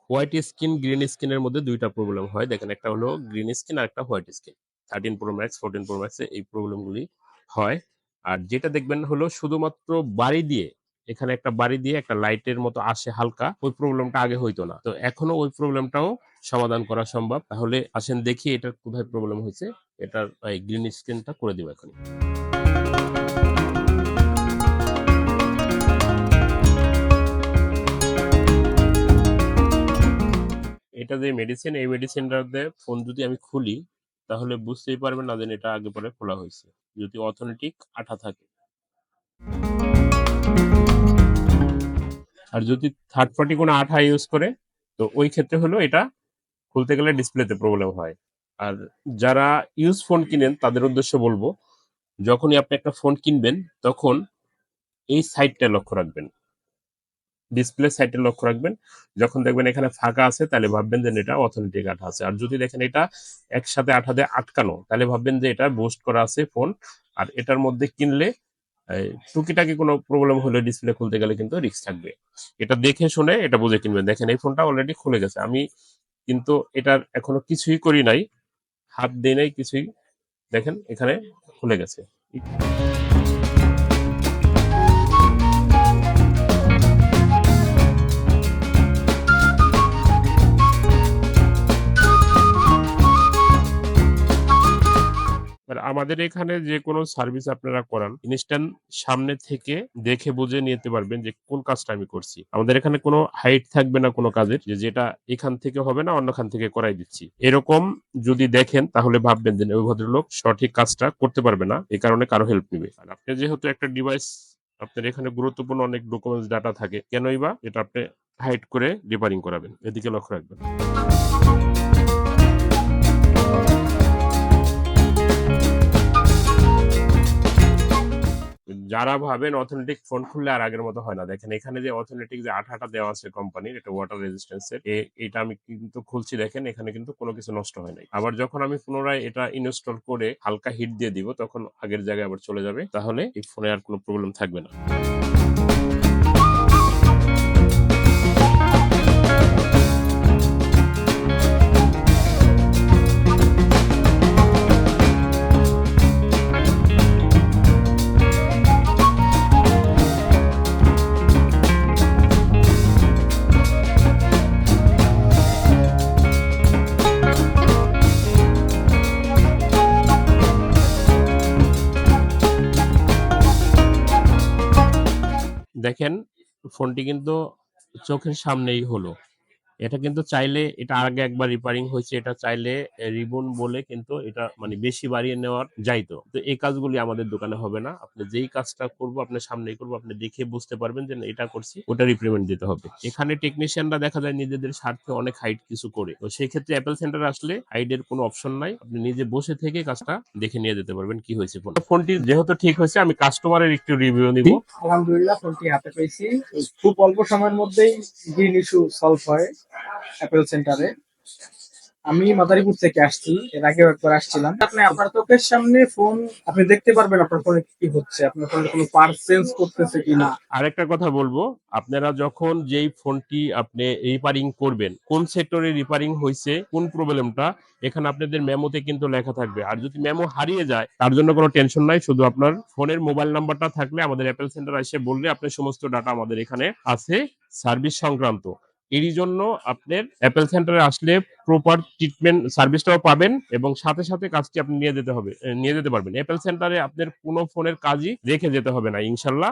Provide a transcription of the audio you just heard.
White skin green স্কিনের মধ্যে দুইটা প্রবলেম হয়। দেখেন একটা হলো গ্রিন স্কিন আর একটা white skin. 13 pro max 14 pro ম্যাক্সে এই প্রবলেমগুলি হয়। আর যেটা দেখবেন হলো শুধুমাত্র বাড়ি দিয়ে, এখানে একটা বাড়ি দিয়ে একটা লাইটের মতো আসে হালকা, ওই প্রবলেমটা আগে হইতো না। তো এখনো ওই প্রবলেমটাও সমাধান করা সম্ভব। তাহলে আসেন দেখি এটার কোথায় প্রবলেম হয়েছে। এটার এই গ্রিন স্ক্রিনটা করে দিব এখন। এটা যে মেডিসিন, এই মেডিসিনটাতে ফোন যদি আমি খুলি তাহলে বুঝতেই পারবেন না যে এটা আগে পরে খোলা হয়েছে, যদি অথেন্টিক আঠা থাকে। আর যদি থার্ড পার্টি কোনো আঠা ইউজ করে, তো ওই ক্ষেত্রে হলো এটা খুলতে গেলে ডিসপ্লেতে প্রবলেম হয়। আর যারা ইউজ ফোন কিনেন তাদের উদ্দেশ্যে বলবো, যখনই আপনি একটা ফোন কিনবেন তখন এই সাইডটা লক্ষ্য রাখবেন, ডিসপ্লে সাইডে লক্ষ্য রাখবেন। যখন দেখবেন এখানে ফাঁকা আছে তাহলে ভাববেন যে এটা অথেন্টিক আঠা আছে। আর যদি দেখেন এটা একসাথে আঠা দিয়ে আটকানো, তাহলে ভাববেন যে এটা বুস্ট করা আছে ফোন। আর এটার মধ্যে কিনলে টুকিটাকি কোনো প্রবলেম হলে ডিসপ্লে খুলতে গেলে কিন্তু রিস্ক থাকবে। এটা দেখে শুনে এটা বুঝে কিনবেন। দেখেন এই ফোনটা অলরেডি খুলে গেছে, আমি কিন্তু এটার এখনো কিছুই করি নাই, হাত দেই নাই কিছুই। দেখেন এখানে খুলে গেছে। আর আমাদের এখানে যে কোনো সার্ভিস আপনারা করান, ইনস্ট্যান্ট সামনে থেকে দেখে বুঝে নিতে পারবেন যে কোন কাজটা আমি করছি। আমাদের এখানে কোনো হাইট থাকবে না কোনো কাজের, যে যেটা এখান থেকে হবে না অন্যখান থেকে করাই দিচ্ছি। এরকম যদি দেখেন তাহলে ভাববেন যে ওই ভদ্রলোক সঠিক কাজটা করতে পারবে না, এই কারণে কারো হেল্প নিবে। আর আপনি যেহেতু একটা ডিভাইস, আপনার এখানে গুরুত্বপূর্ণ অনেক ডকুমেন্টস ডাটা থাকে, কেনই বা এটা আপনি হাইড করে রিপেয়ারিং করাবেন, এদিকে লক্ষ্য রাখবেন। যারা ভাবেন অথেন্টিক ফোন খুললে আর আগের মতো হয় না, দেখেন এখানে যে অথেন্টিক যে আঠাটা দেওয়া আছে কোম্পানির, এটা ওয়াটার রেজিস্ট্যান্সের, এটা আমি কিন্তু খুলছি, দেখেন এখানে কিন্তু কোনো কিছু নষ্ট হয় নাই। আবার যখন আমি পুনরায় এটা ইনস্টল করে হালকা হিট দিয়ে দিব, তখন আগের জায়গায় আবার চলে যাবে। তাহলে এই ফোনে আর কোনো প্রবলেম থাকবে না। দেখেন ফোনটি কিন্তু চোখের সামনেই হলো। এটা কিন্তু চাইলে, এটা আগে একবার রিপেয়ারিং হয়েছে, এটা চাইলে রিবন বলে কিন্তু এটা মানে বেশি বাড়িয়ে নেওয়ার যাইতো। তো এই কাজগুলি আমাদের দোকানে হবে না। আপনি যেই কাজটা করবো আপনার সামনেই করবো, আপনি দেখে বুঝতে পারবেন যে না, এটা করছি, ওটা রিপ্লেমেন্ট দিতে হবে। এখানে টেকনিশিয়ানরা দেখা যায় নিজেদের স্বার্থে অনেক হাইড কিছু করে, তো সেই ক্ষেত্রে অ্যাপেল সেন্টারে আসলে হাইডের কোনো অপশন নাই, আপনি নিজে বসে থেকে কাজটা দেখে নিয়ে যেতে পারবেন কি হয়েছে। ফোনটি যেহেতু ঠিক হয়েছে, আমি কাস্টমারের একটু রিভিউ নিব। আলহামদুলিল্লাহ ফোনটি হাতে পেয়েছি। খুব অল্প সময়ের মধ্যেই গ্রিন ইস্যু সলভ হয় অ্যাপেল সেন্টারে। আমি মাদারীপুর থেকে আসছি, এর আগেও একবার আসছিলাম। আপনি আপনার চোখের সামনে ফোন আপনি দেখতে পারবেন আপনার ফোনে কি হচ্ছে, আপনার ফোনে কোনো পার্ট চেঞ্জ করতেছে কিনা। আরেকটা কথা বলবো, আপনারা যখন যেই ফোনটি আপনি রিপেয়ারিং করবেন, কোন সেক্টরে রিপেয়ারিং হয়েছে, কোন প্রবলেমটা, এখানে আপনাদের মেমোতে কিন্তু লেখা থাকবে। আর যদি মেমো হারিয়ে যায় তার জন্য কোনো টেনশন নাই, শুধু আপনার ফোনের মোবাইল নাম্বারটা থাকলে আমাদের অ্যাপেল সেন্টার এসে বললে আপনার সমস্ত ডাটা আমাদের এখানে আছে সার্ভিস সংক্রান্ত। এরই জন্য আপনার অ্যাপেল সেন্টারে আসলে প্রপার ট্রিটমেন্ট সার্ভিসটাও পাবেন এবং সাথে সাথে কাজটি আপনি নিয়ে যেতে পারবেন। অ্যাপেল সেন্টারে আপনার কোনো ফোনের কাজই রেখে যেতে হবে না ইনশাল্লাহ।